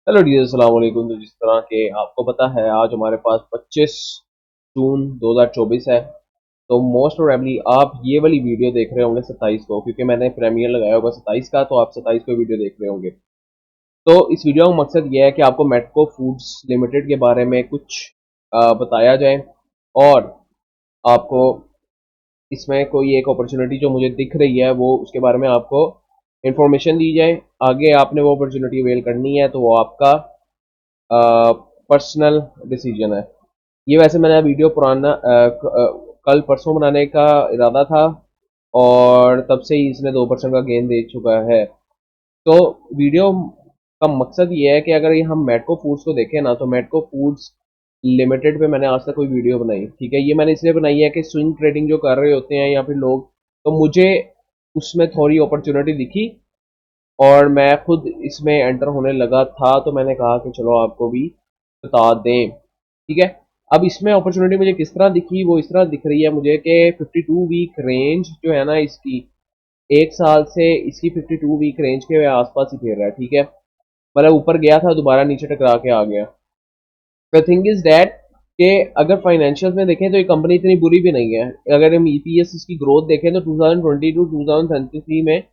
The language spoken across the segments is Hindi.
हेलो जी, अस्सलाम वालेकुम। तो जिस तरह के आपको पता है आज हमारे पास 25 जून 2024 है। तो मोस्ट प्रोबेबली आप ये वाली वीडियो देख रहे होंगे 27 को, क्योंकि मैंने प्रीमियर लगाया होगा 27 का, तो आप 27 को वीडियो देख रहे होंगे। तो इस वीडियो का मकसद ये है कि आपको मेटको फूड्स लिमिटेड के बारे में कुछ बताया जाए, और आपको इसमें कोई एक अपॉर्चुनिटी जो मुझे दिख रही है वो उसके बारे में आपको इन्फॉर्मेशन दी जाए। आगे आपने वो अपॉर्चुनिटी अवेल करनी है तो वो आपका पर्सनल डिसीजन है। ये वैसे मैंने वीडियो पुराना कल परसों बनाने का इरादा था, और तब से ही इसने 2% का गेन दे चुका है। तो वीडियो का मकसद ये है कि अगर ये हम मेटको फूड्स को देखें ना, तो मेटको फूड्स लिमिटेड पे मैंने आज तक कोई वीडियो बनाई, ठीक है। ये मैंने इसलिए बनाई है कि स्विंग ट्रेडिंग जो कर रहे होते हैं या फिर लोग, तो मुझे उसमें थोड़ी अपॉर्चुनिटी दिखी और मैं खुद इसमें एंटर होने लगा था, तो मैंने कहा कि चलो आपको भी बता दें, ठीक है। अब इसमें अपॉर्चुनिटी मुझे किस तरह दिखी, वो इस तरह दिख रही है मुझे कि 52 वीक रेंज जो है ना इसकी, एक साल से इसकी 52 वीक रेंज के आसपास ही फिर रहा है, ठीक है। मतलब ऊपर गया था, दोबारा नीचे टकरा के आ गया। द थिंग इज दैट कि अगर फाइनेंशियल में देखें तो ये कंपनी इतनी बुरी भी नहीं है। अगर हम ईपीएस इसकी ग्रोथ देखें तो 2020 टू 2023 में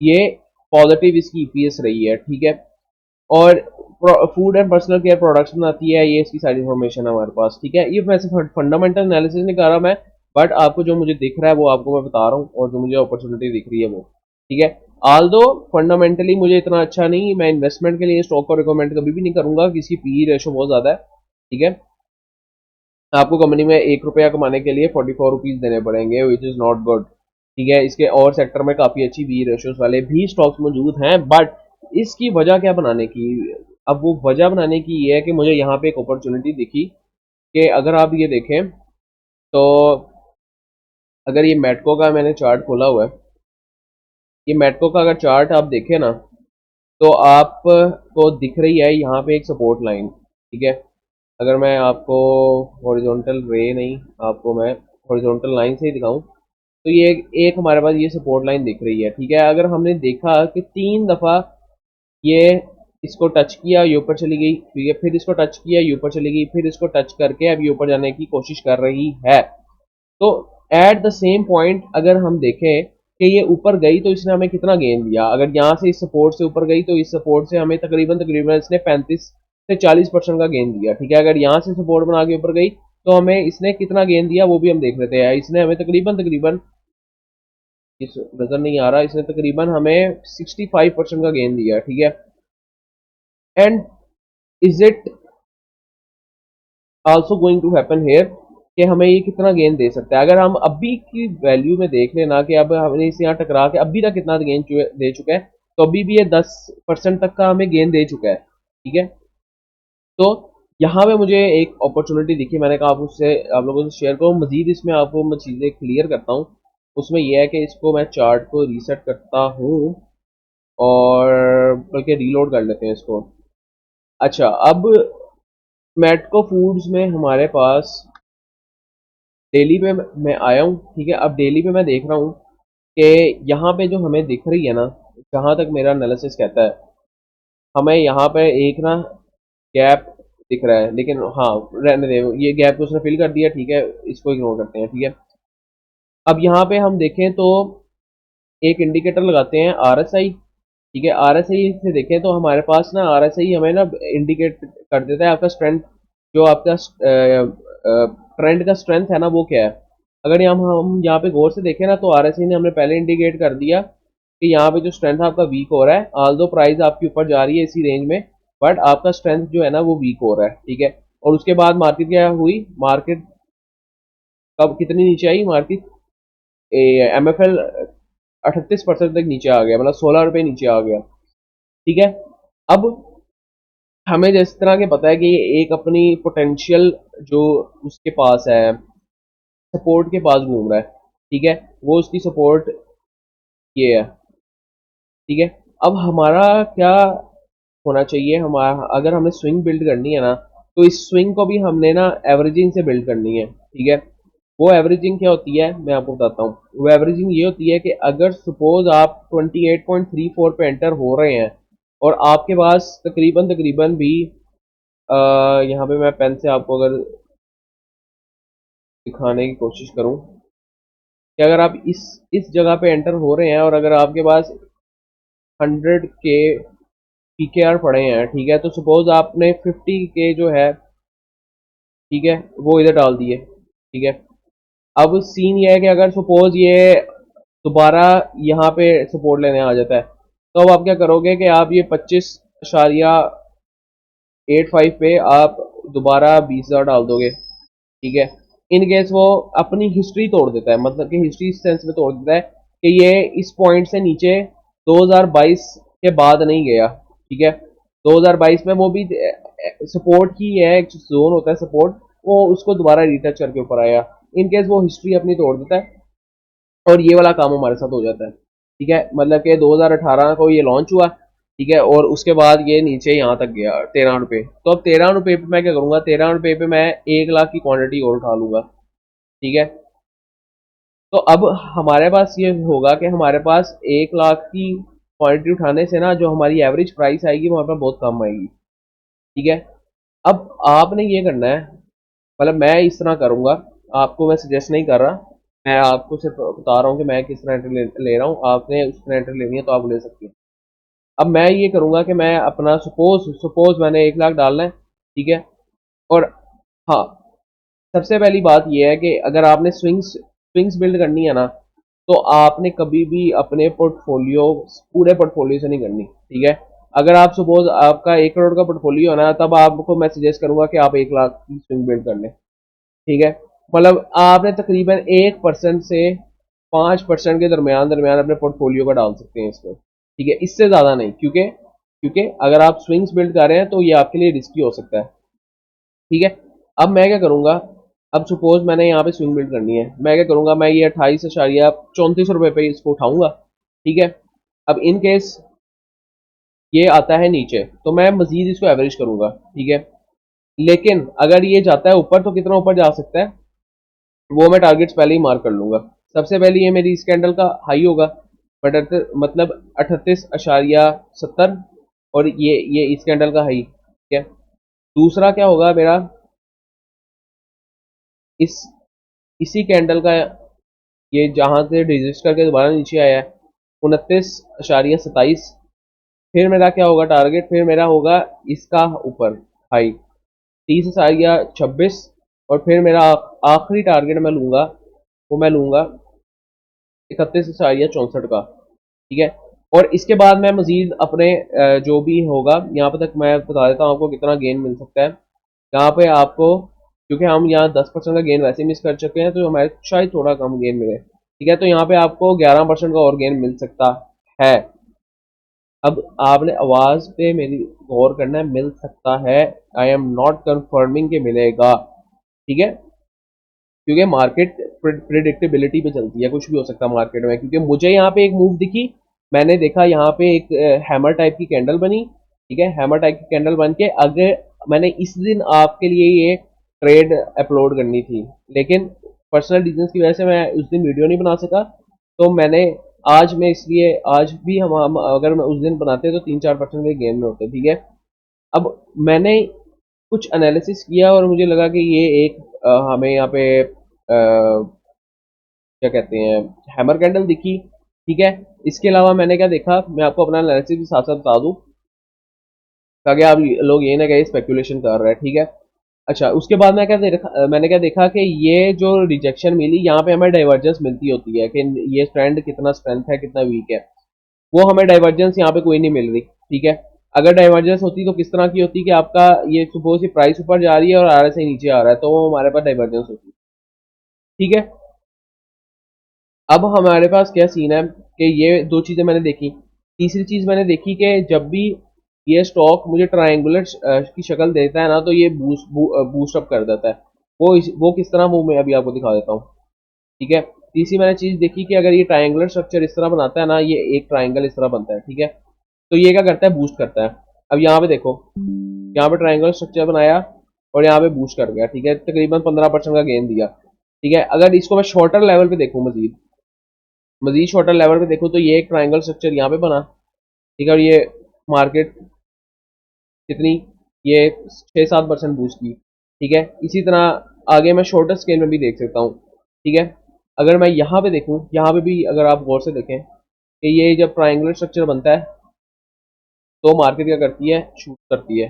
ये पॉजिटिव इसकी ईपीएस रही है, ठीक है। और food and personal care products बनाती है, ये इसकी सारी इन्फॉर्मेशन है हमारे पास, ठीक है। ये वैसे फंडामेंटल एनालिसिस नहीं कर रहा मैं, बट आपको जो मुझे दिख रहा है वो आपको मैं बता रहा हूँ, और जो मुझे अपॉर्चुनिटी दिख रही है वो, ठीक है। आल दो फंडामेंटली मुझे इतना अच्छा नहीं, मैं इन्वेस्टमेंट के लिए स्टॉक को रिकमेंड कभी भी नहीं करूंगा, किसी पी रेशो बहुत ज्यादा है, ठीक है। आपको कंपनी में 1 रुपया कमाने के लिए 44 रुपीज देने पड़ेंगे, विच इज नॉट गुड, ठीक है। इसके और सेक्टर में काफी अच्छी बी रेशियोज वाले भी स्टॉक्स मौजूद हैं, बट इसकी वजह क्या बनाने की, अब वो वजह बनाने की ये है कि मुझे यहाँ पे एक अपॉर्चुनिटी दिखी कि अगर आप ये देखें तो, अगर ये मेटको का मैंने चार्ट खोला हुआ है, ये मेटको का अगर चार्ट आप देखें ना, तो आपको दिख रही है यहाँ पे एक सपोर्ट लाइन, ठीक है। अगर मैं आपको हॉरिजॉन्टल रे नहीं, आपको मैं हॉरिजॉन्टल लाइन से ही दिखाऊं, तो ये एक हमारे पास ये सपोर्ट लाइन दिख रही है, ठीक है। अगर हमने देखा कि 3 दफा ये इसको टच किया, ये ऊपर चली गई, ठीक है, फिर इसको टच किया, ये ऊपर चली गई, फिर इसको टच करके अब ये ऊपर जाने की कोशिश कर रही है। तो एट द सेम पॉइंट अगर हम देखें कि ये ऊपर गई तो इसने हमें कितना गेन दिया, अगर यहाँ से इस सपोर्ट से ऊपर गई तो इस सपोर्ट से हमें तकरीबन तकरीबन इसने 35 से 40% का गेन दिया, ठीक है। अगर यहाँ से सपोर्ट बना के ऊपर गई तो हमें इसने कितना गेन दिया वो भी हम देख लेते हैं। इसने हमें तकरीबन तकरीबन, इस नजर नहीं आ रहा, इसने तकरीबन हमें 65% का गेन दिया, ठीक है। And is it also going to happen here कि हमें ये कितना गेन दे सकता है। अगर हम अभी की वैल्यू में देख लेना कि अब हमने इसे यहाँ टकरा के अभी तक कितना गेन दे चुका है, तो अभी भी ये 10% तक का हमें गेन दे चुका है, ठीक है। तो यहाँ पे मुझे एक अपॉर्चुनिटी दिखी, मैंने कहा आप उससे आप लोगों से शेयर करूँ मजीद, इसमें आपको मैं चीज़ें क्लियर करता हूँ। उसमें यह है कि इसको मैं चार्ट को रीसेट करता हूँ, और बल्कि रीलोड कर लेते हैं इसको। अच्छा, अब मेटको फूड्स में हमारे पास डेली पे मैं आया हूँ, ठीक है। अब डेली पे मैं देख रहा हूँ कि यहाँ पे जो हमें दिख रही है ना, जहाँ तक मेरा एनालिसिस कहता है, हमें यहाँ पे एक ना गैप दिख रहा है, लेकिन हाँ रहने दे, ये गैप को उसने फिल कर दिया, ठीक है, इसको इग्नोर करते हैं, ठीक है। अब यहाँ पे हम देखें तो एक इंडिकेटर लगाते हैं आरएसआई, ठीक है। आरएसआई से देखें तो हमारे पास ना आरएसआई हमें ना इंडिकेट कर देता है आपका स्ट्रेंथ, जो आपका ट्रेंड का स्ट्रेंथ है ना वो क्या है। अगर हम यहाँ पे गौर से देखें ना, तो आरएसआई ने हमें पहले इंडिकेट कर दिया कि यहाँ पे जो स्ट्रेंथ आपका वीक हो रहा है, आल दो प्राइस आपकी ऊपर जा रही है इसी रेंज में, बट आपका स्ट्रेंथ जो है ना वो वीक हो रहा है, ठीक है। और उसके बाद मार्केट क्या हुई, मार्केट कब कितनी नीचे आई, मार्केट एमएफएल 38% तक नीचे आ गया, मतलब 16 रुपये नीचे आ गया, ठीक है। अब हमें जिस तरह के पता है कि ये एक अपनी पोटेंशियल जो उसके पास है, सपोर्ट के पास घूम रहा है, ठीक है। वो उसकी सपोर्ट ये है, ठीक है। अब हमारा क्या होना चाहिए, हमारा अगर हमें स्विंग बिल्ड करनी है ना, तो इस स्विंग को भी हमने ना एवरेजिंग से बिल्ड करनी है, ठीक है। वो एवरेजिंग क्या होती है मैं आपको बताता हूँ। वो एवरेजिंग ये होती है कि अगर सपोज आप 28.34 पे एंटर हो रहे हैं, और आपके पास तकरीबन तकरीबन भी यहाँ पे मैं पेन से आपको अगर दिखाने की कोशिश करूं कि अगर आप इस जगह पे एंटर हो रहे हैं और अगर आपके पास 100 के पीकेआर पड़े हैं, ठीक है, तो सपोज आपने 50 के जो है, ठीक है, वो इधर डाल दिए, ठीक है। अब सीन ये है कि अगर सपोज ये दोबारा यहाँ पे सपोर्ट लेने आ जाता है, तो अब आप क्या करोगे कि आप ये 25.85 पे आप दोबारा 20,000 डाल दोगे, ठीक है। इन केस वो अपनी हिस्ट्री तोड़ देता है, मतलब कि हिस्ट्री इस सेंस में तोड़ देता है कि ये इस पॉइंट से नीचे 2022 के बाद नहीं गया, ठीक है। 2022 में वो भी सपोर्ट की है, एक जोन होता है सपोर्ट, वो उसको दोबारा रिटच करके ऊपर आया। इन केस वो हिस्ट्री अपनी तोड़ देता है और ये वाला काम हमारे साथ हो जाता है, ठीक है। मतलब कि 2018 को ये लॉन्च हुआ, ठीक है, और उसके बाद ये नीचे यहाँ तक गया 13 रुपये। तो अब 13 रुपये पे मैं क्या करूंगा, 13 रुपये पे मैं 1 लाख की क्वांटिटी और उठा लूंगा, ठीक है। तो अब हमारे पास ये होगा कि हमारे पास 1 लाख की क्वांटिटी उठाने से ना जो हमारी एवरेज प्राइस आएगी वहां पर बहुत कम आएगी, ठीक है। अब आपने ये करना है, मतलब मैं इस तरह करूंगा, आपको मैं सजेस्ट नहीं कर रहा, मैं आपको सिर्फ बता रहा हूँ कि मैं किस तरह एंट्री ले रहा हूँ, आपने उस तरह एंट्री लेनी है तो आप ले सकते हैं। अब मैं ये करूंगा कि मैं अपना सपोज सपोज मैंने 1 लाख डालना है, ठीक है। और हाँ, सबसे पहली बात यह है कि अगर आपने स्विंग्स स्विंग्स बिल्ड करनी है ना, तो आपने कभी भी अपने पोर्टफोलियो पूरे पोर्टफोलियो से नहीं करनी, ठीक है। अगर आप सपोज आपका 1 करोड़ का पोर्टफोलियो है ना, तब आपको मैं सजेस्ट करूंगा कि आप 1 लाख की स्विंग बिल्ड कर लें, ठीक है। मतलब आपने तकरीबन 1% से 5% के दरमियान दरमियान अपने पोर्टफोलियो का डाल सकते हैं इसमें, ठीक है, इससे ज़्यादा नहीं, क्योंकि क्योंकि अगर आप स्विंग्स बिल्ड कर रहे हैं तो ये आपके लिए रिस्की हो सकता है, ठीक है। अब मैं क्या करूंगा, अब सपोज मैंने यहाँ पे स्विंग बिल्ड करनी है, मैं क्या करूंगा, मैं ये 28.34 रुपये पे इसको उठाऊंगा, ठीक है। अब इन केस ये आता है नीचे तो मैं मजीद इसको एवरेज करूंगा, ठीक है। लेकिन अगर ये जाता है ऊपर तो कितना ऊपर जा सकता है वो मैं टारगेट्स पहले ही मार्क कर लूंगा। सबसे पहले ये मेरी इस कैंडल का हाई होगा, बट मतलब 38.70, और ये इस कैंडल का हाई, ठीक है। दूसरा क्या होगा मेरा, इस इसी कैंडल का, ये जहां से रजिस्ट करके दोबारा नीचे आया है 29.27, फिर मेरा क्या होगा टारगेट, फिर मेरा होगा इसका ऊपर हाई 30.26, और फिर मेरा आखिरी टारगेट मैं लूंगा, वो मैं लूंगा 31.64 का, ठीक है। और इसके बाद मैं मजीद अपने जो भी होगा यहाँ पे तक मैं बता देता हूँ आपको कितना गेन मिल सकता है यहाँ पे आपको, क्योंकि हम यहाँ 10% का गेन वैसे मिस कर चुके हैं तो हमारे शायद थोड़ा कम गेन मिले, ठीक है। तो यहाँ पे आपको 11% का और गेन मिल सकता है। अब आपने आवाज पे मेरी गौर करना है, मिल सकता है, आई एम नॉट कंफर्मिंग के मिलेगा, ठीक है, क्योंकि मार्केट प्रिडिक्टेबिलिटी पे चलती है, कुछ भी हो सकता है मार्केट में। क्योंकि मुझे यहाँ पे एक मूव दिखी, मैंने देखा यहाँ पे एक हैमर टाइप की कैंडल बनी, ठीक है, हैमर टाइप की कैंडल बन के अगर मैंने इस दिन आपके लिए ये ट्रेड अपलोड करनी थी, लेकिन पर्सनल रीजंस की वजह से मैं उस दिन वीडियो नहीं बना सका, तो मैंने आज में इसलिए आज भी हम अगर मैं उस दिन बनाते तो 3-4% के गेन में होते, ठीक है। अब मैंने कुछ एनालिसिस किया और मुझे लगा कि ये एक हमें यहाँ पे क्या कहते हैं हैमर कैंडल दिखी, ठीक है। इसके अलावा मैंने क्या देखा, मैं आपको अपना एनालिसिस के साथ साथ बता दूं ताकि आप लोग ये ना कहें स्पेकुलेशन कर रहे हैं, ठीक है। अच्छा, उसके बाद मैंने क्या देखा कि ये जो रिजेक्शन मिली यहाँ पे हमें डाइवर्जेंस मिलती होती है कि ये ट्रेंड कितना स्ट्रेंथ है कितना वीक है, वो हमें डाइवर्जेंस यहाँ पे कोई नहीं मिल रही, ठीक है। अगर डाइवर्जेंस होती तो किस तरह की होती कि आपका ये सपोज प्राइस ऊपर जा रही है और RSI नीचे आ रहा है, तो वो हमारे पास डाइवर्जेंस होती, ठीक है। अब हमारे पास क्या सीन है कि ये दो चीज़ें मैंने देखी, तीसरी चीज़ मैंने देखी कि जब भी ये स्टॉक मुझे ट्रायंगुलर की शक्ल देता है ना, तो ये बूस्ट अप कर देता है। वो किस तरह वो मैं अभी आपको दिखा देता हूँ, ठीक है। तीसरी मैंने चीज़ देखी कि अगर ये ट्रायंगुलर स्ट्रक्चर इस तरह बनाता है ना, ये एक ट्रायंगल इस तरह बनता है, ठीक है, तो ये क्या करता है, बूस्ट करता है। अब यहाँ पे देखो, यहाँ पे ट्रायंगल स्ट्रक्चर बनाया और यहाँ पे बूस्ट कर गया, ठीक है, तकरीबन 15% का गेन दिया, ठीक है। अगर इसको मैं शॉर्टर लेवल पे देखूँ, मजीद शॉर्टर लेवल पे देखूँ, तो ये एक ट्रायंगल स्ट्रक्चर यहाँ पे बना, ठीक है, और ये मार्केट कितनी, ये 6-7% बूस्ट की, ठीक है। इसी तरह आगे मैं शॉर्टर स्केल में भी देख सकता हूँ, ठीक है। अगर मैं यहाँ पे देखूँ, यहाँ पे भी अगर आप गौर से देखें कि ये जब ट्रायंगुलर स्ट्रक्चर बनता है तो मार्केट क्या करती है, शूट करती है।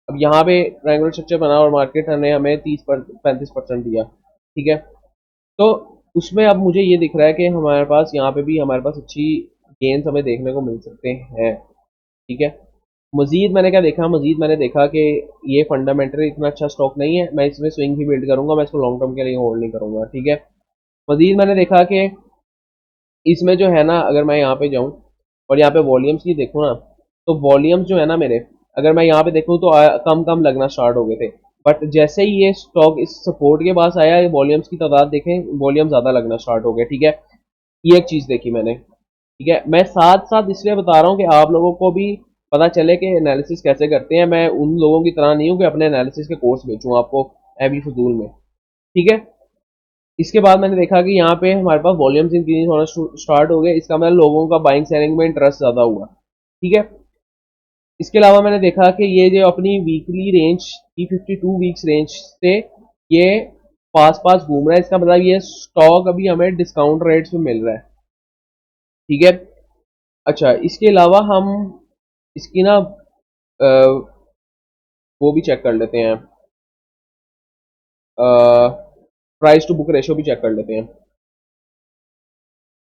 अब यहाँ पे ट्रायंगुलर स्ट्रक्चर बना और मार्केट ने हमें 30-35% दिया, ठीक है। तो उसमें अब मुझे ये दिख रहा है कि हमारे पास यहाँ पे भी हमारे पास अच्छी गेंस हमें देखने को मिल सकते हैं, ठीक है। मजीद मैंने क्या देखा, मजीद मैंने देखा कि ये फंडामेंटली इतना अच्छा स्टॉक नहीं है, मैं इसमें स्विंग ही बिल्ड करूंगा, मैं इसको लॉन्ग टर्म के लिए होल्ड नहीं करूंगा, ठीक है। मजीद मैंने देखा कि इसमें जो है ना, अगर मैं यहाँ पे जाऊँ और यहाँ पे वॉल्यूम्स की देखूँ ना, तो वॉल्यूम्स जो है ना मेरे, अगर मैं यहाँ पे देखूँ तो कम कम लगना स्टार्ट हो गए थे। बट जैसे ही ये स्टॉक इस सपोर्ट के पास आया, वॉल्यूम्स की तादाद देखें, वॉल्यूम ज़्यादा लगना स्टार्ट हो गए, ठीक है। ये एक चीज़ देखी मैंने, ठीक है। मैं साथ साथ इसलिए बता रहा हूँ कि आप लोगों को भी पता चले कि एनालिसिस कैसे करते हैं। मैं उन लोगों की तरह नहीं हूँ कि अपने एनालिसिस के कोर्स बेचूँ आपको अभी फजूल में, ठीक है। इसके बाद मैंने देखा कि यहाँ पे हमारे पास वॉल्यूम्स इंक्रीज होना स्टार्ट हो गए, इसका मतलब लोगों का बाइंग सेलिंग में इंटरेस्ट ज़्यादा हुआ, ठीक है। इसके अलावा मैंने देखा कि ये जो अपनी वीकली रेंज की 52 वीक्स रेंज से ये पास पास घूम रहा है, इसका मतलब ये स्टॉक अभी हमें डिस्काउंट रेट्स में मिल रहा है, ठीक है। अच्छा, इसके अलावा हम इसकी ना वो भी चेक कर लेते हैं, प्राइस टू बुक रेशो भी चेक कर लेते हैं,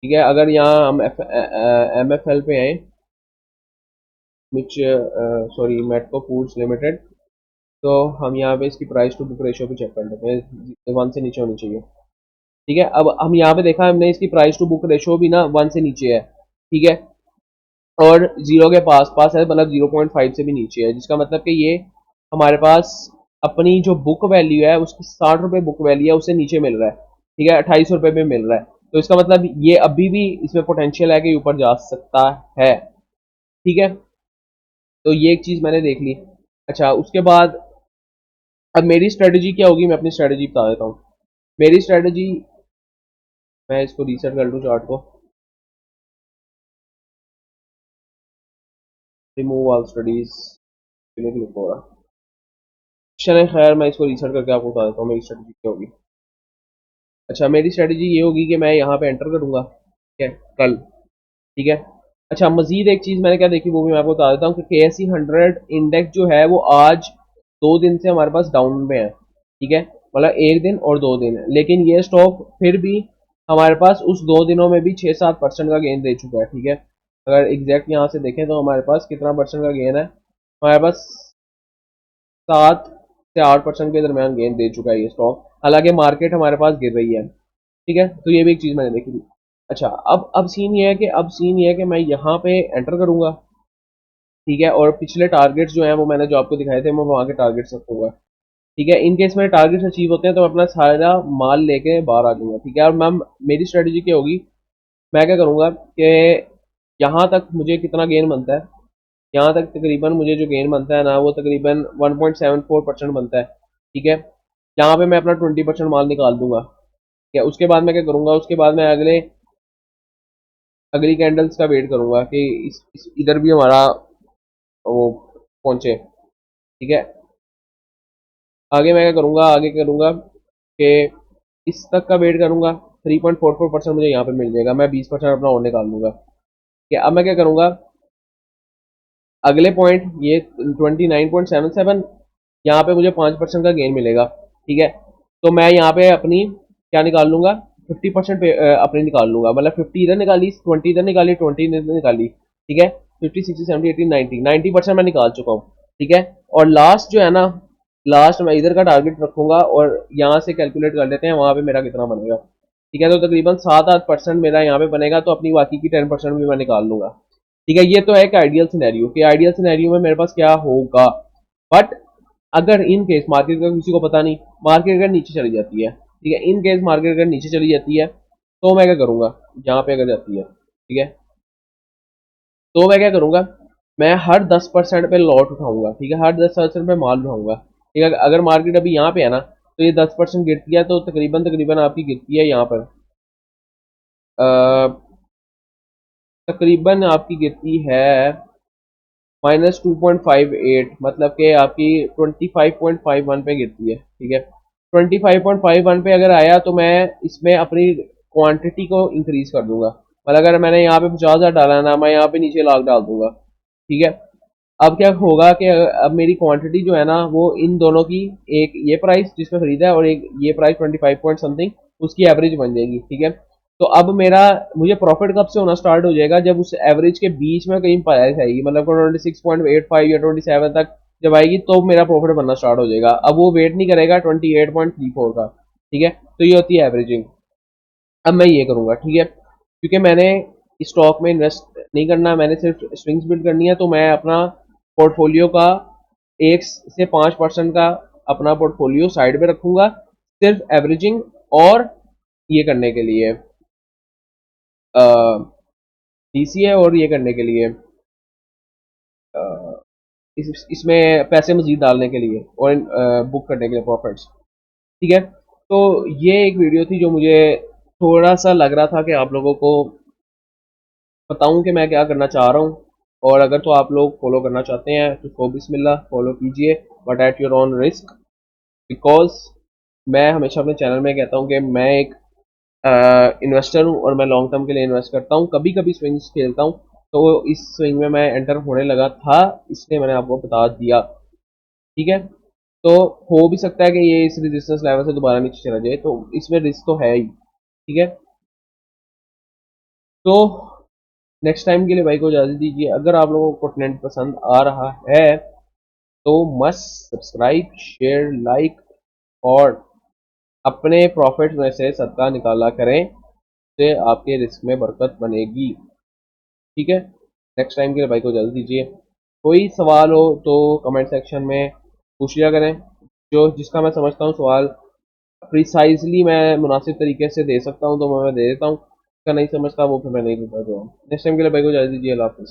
ठीक है। अगर यहाँ हम एम एफ एल पे आए, विच सॉरी मेटको फूड्स लिमिटेड, तो हम यहाँ पे इसकी प्राइस टू बुक रेशो भी चेक कर लेते हैं, 1 से नीचे होनी चाहिए, ठीक है। अब हम यहाँ पे देखा हमने, इसकी प्राइस टू बुक रेशो भी ना 1 से नीचे है, ठीक है। और जीरो के पास पास है, मतलब 0.5 से भी नीचे है, जिसका मतलब कि ये हमारे पास अपनी जो बुक वैल्यू है उसकी 60 रुपये बुक वैल्यू है, उससे नीचे मिल रहा है, ठीक है। 2800 रुपये में मिल रहा है, तो इसका मतलब ये अभी भी इसमें पोटेंशियल है कि ऊपर जा सकता है, ठीक है। तो ये एक चीज़ मैंने देख ली। अच्छा, उसके बाद अब मेरी स्ट्रेटजी क्या होगी, मैं अपनी स्ट्रेटजी बता देता हूँ। मेरी स्ट्रेटजी, मैं इसको रीसेट कर लूँ चार्ट को, रिमूव ऑल स्टडीज, क्लिक हो रहा। चले खैर, मैं इसको रीसेट करके आपको बता देता हूँ मेरी स्ट्रेटजी क्या होगी। अच्छा, मेरी स्ट्रेटजी ये होगी कि मैं यहाँ पे एंटर करूँगा, ठीक है, कल, ठीक है। अच्छा, मजीद एक चीज़ मैंने क्या देखी वो भी मैं आपको बता देता हूँ कि KSE 100 इंडेक्स जो है वो आज 2 दिन से हमारे पास डाउन में है, ठीक है। मतलब एक दिन और 2 दिन, लेकिन ये स्टॉक फिर भी हमारे पास उस 2 दिनों में भी 6-7% का गेन दे चुका है, ठीक है। अगर एग्जैक्ट यहाँ से देखें तो हमारे पास कितना परसेंट का गेन है, हमारे पास 7 से 8% के दरमियान गेन दे चुका है ये स्टॉक, हालांकि मार्केट हमारे पास गिर रही है, ठीक है। तो ये भी एक चीज़ मैंने देखी थी। अच्छा, अब सीन ये है कि मैं यहाँ पे एंटर करूंगा, ठीक है। और पिछले टारगेट्स जो हैं वो मैंने जो आपको दिखाए थे, मैं वहाँ के टारगेट्स रखूंगा, ठीक है। इन केस मेरे टारगेट्स अचीव होते हैं तो मैं अपना सारा माल लेके बाहर आ जाऊंगा, ठीक है। और मैम मेरी स्ट्रेटजी क्या होगी, मैं क्या करूंगा कि यहाँ तक मुझे कितना गेन बनता है, यहाँ तक तकरीबन मुझे जो गेन बनता है ना वो तकरीबन 1.74% बनता है, ठीक है। यहाँ पे मैं अपना 20% माल निकाल दूंगा, ठीक है। उसके बाद मैं क्या करूंगा, उसके बाद मैं अगली कैंडल्स का वेट करूंगा कि इधर भी हमारा वो पहुंचे, ठीक है। आगे मैं क्या करूंगा, आगे करूंगा कि इस तक का वेट करूंगा, 3.44% मुझे यहाँ पे मिल जाएगा, मैं 20% अपना और निकाल लूंगा, ठीक है। अब मैं क्या करूंगा, अगले पॉइंट ये 29.77, यहाँ पे मुझे 5% का गेन मिलेगा, ठीक है। तो मैं यहाँ पे अपनी क्या निकाल लूंगा, 50% अपनी निकाल लूंगा, मतलब 50 इधर निकाली, 20 इधर निकाली, 20 इधर निकाली, ठीक है। 50, 60, 70, 80, 90 मैं निकाल चुका हूँ, ठीक है। और लास्ट जो है ना, लास्ट मैं इधर का टारगेट रखूंगा और यहाँ से कैलकुलेट कर लेते हैं वहां पे मेरा कितना बनेगा, ठीक है। तो तकरीबन 7-8% मेरा यहाँ पे बनेगा, तो अपनी बाकी की 10% भी मैं निकाल लूंगा, ठीक है। ये तो है एक आइडियल सिनेरियो कि आइडियल सिनेरियो में मेरे पास क्या होगा। बट अगर इन केस मार्केट का किसी को पता नहीं, मार्केट अगर नीचे चली जाती है, ठीक है, इन केस मार्केट अगर नीचे चली जाती है तो मैं क्या करूंगा, जहाँ पे अगर जाती है, ठीक है, तो मैं क्या करूंगा, मैं हर 10% पे लॉट उठाऊंगा, ठीक है, हर 10% पे माल उठाऊंगा, ठीक है। अगर मार्केट अभी यहाँ पे है ना, तो ये 10% गिरती है, तो तकरीबन तकरीबन आपकी गिरती है यहाँ पर, तकरीबन आपकी गिरती है -2.58, मतलब कि आपकी 25.51 पे गिरती है, ठीक है। 25.51 पे अगर आया तो मैं इसमें अपनी क्वांटिटी को इंक्रीज कर दूंगा, मतलब अगर मैंने यहाँ पे 50,000 डाला ना, मैं यहाँ पे नीचे लाख डाल दूंगा, ठीक है। अब क्या होगा कि अब मेरी क्वांटिटी जो है ना वो इन दोनों की, एक ये प्राइस जिसमें खरीदा है और एक ये प्राइस 25 पॉइंट समथिंग, उसकी एवरेज बन जाएगी, ठीक है। तो अब मेरा, मुझे प्रॉफिट कब से होना स्टार्ट हो जाएगा, जब उस एवरेज के बीच में कहीं प्राइस आएगी, मतलब 26.85 या 27 तक जब आएगी तो मेरा प्रॉफिट बनना स्टार्ट हो जाएगा। अब वो वेट नहीं करेगा 28.34 का, ठीक है। तो ये होती है एवरेजिंग। अब मैं ये करूंगा, ठीक है, क्योंकि मैंने स्टॉक में इन्वेस्ट नहीं करना, मैंने सिर्फ स्विंग्स बिल्ड करनी है, तो मैं अपना पोर्टफोलियो का 1 से 5% का अपना पोर्टफोलियो साइड पे रखूंगा, सिर्फ एवरेजिंग और ये करने के लिए, डीसीए, और ये करने के लिए, अ, इसमें पैसे मजीद डालने के लिए और बुक करने के लिए प्रॉफिट्स, ठीक है। तो ये एक वीडियो थी जो मुझे थोड़ा सा लग रहा था कि आप लोगों को बताऊं कि मैं क्या करना चाह रहा हूँ। और अगर तो आप लोग फॉलो करना चाहते हैं तो बिस्मिल्लाह फॉलो कीजिए, but at your own risk, because मैं हमेशा अपने चैनल में कहता हूँ कि मैं एक इन्वेस्टर हूँ और मैं लॉन्ग टर्म के लिए इन्वेस्ट करता हूँ, कभी कभी स्विंग्स खेलता हूँ। तो इस स्विंग में मैं एंटर होने लगा था, इसलिए मैंने आपको बता दिया, ठीक है। तो हो भी सकता है कि ये इस रेजिस्टेंस लेवल से दोबारा नीचे चला जाए, तो इसमें रिस्क तो है ही, ठीक है। तो नेक्स्ट टाइम के लिए भाई को इजाजत दीजिए। अगर आप लोगों को कंटेंट पसंद आ रहा है तो मस्ट सब्सक्राइब, शेयर, लाइक, और अपने प्रॉफिट में से सदका निकाला करें, से आपके रिस्क में बरकत बनेगी, ठीक है। नेक्स्ट टाइम के लिए भाई को इजाजत दीजिए। कोई सवाल हो तो कमेंट सेक्शन में पूछ लिया करें, जो जिसका मैं समझता हूँ सवाल प्रिसाइजली मैं मुनासिब तरीके से दे सकता हूँ तो मैं दे देता हूँ, जिसका नहीं समझता वो फिर मैं नहीं देता। तो नेक्स्ट टाइम के लिए भाई को इजाजत दीजिए। अल्लाह हाफिज़।